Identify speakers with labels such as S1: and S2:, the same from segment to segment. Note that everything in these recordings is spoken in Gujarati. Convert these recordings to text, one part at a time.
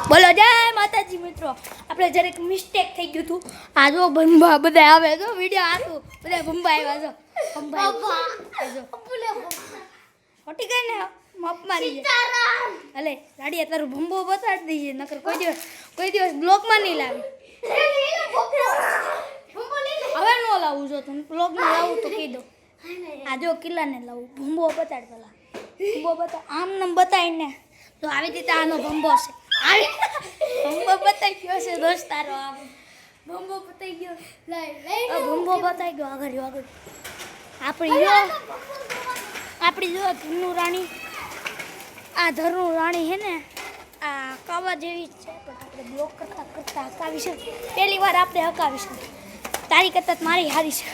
S1: બોલો જય માતાજી મિત્રો. આપણે જરીક મિસ્ટેક થઈ ગયું હતું. આ જો ભંભા બધા આવે જો વિડિયો આતું બધા ભંભા આવ્યા જો ભંભા ખોટી કઈ ને માપ મારી સીતારામ હલે ગાડી તારું ભંભો બતાડી દઈએ નકર કોઈ દિવસ બ્લોગમાં નહીં લાવી. હવે નો લાવું જો તમે બ્લોગમાં લાવું તો કહી દો. આ જો કિલ્લાને લાવું ભંભો બતાડ પેલા ભંભો બતા આમ નમ બતાવીને તો આવી રીતે આનો ભંભો છે. ભંભો બતાઈ ગયો છે દોસ્તારો. આમ ભંભો બતાઈ ગયો ભંભો બતાઈ ગયો આગળ આપણી જો ધરનું રાણી આ ધરનું રાણી હે ને આ કાવા જેવી છે પણ આપણે બ્લોક કરતા હકાવી છે. પહેલી વાર આપણે હકાવીશું. તારી કરતાં મારી હારી છે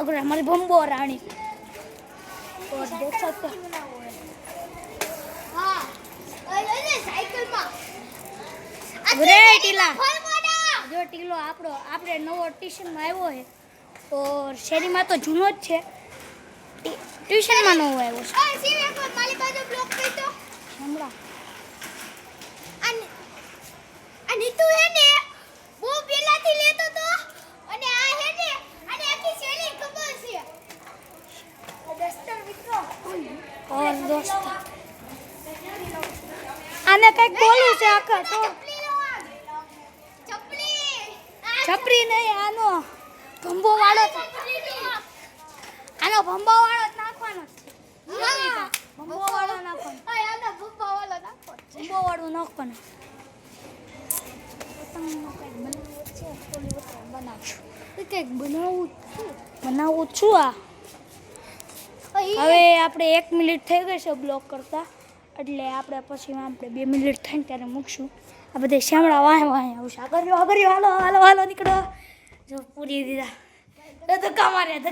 S1: અગર અમારી ભંભો રાણી और देख सकते हो हां अरे साइकिल में अरे टीला जो टीलो આપણે નવો ટ્યુશન માં આવ્યો છે और શેરી માં તો જૂનો જ છે ટ્યુશન માં નવો આવ્યો છે. ઓય સીવે પર મારી બાજુ બ્લોક કરી દો હમણાં અને તું હે ને બહુ પેલાથી લેતો તો અને આ હે ને અને આખી શેરી ખબર છે और दोस्त आने कई बोलू છે આખા તો છપરી નહીં આનો ભંબો વાળો નાખવાનો ભંબો વાળો નાખવાનો કંઈક બનાવું છું આ. હવે આપણે 1 મિનિટ થઈ ગઈ છે બ્લોક કરતા એટલે આપણે પછી આપણે 2 મિનિટ થઈને ત્યારે મૂકશું. આ બધા શામળા વાહે આવશે. આગળ હાલો નીકળો જો પૂરી દીધા ધક્કા માર્યા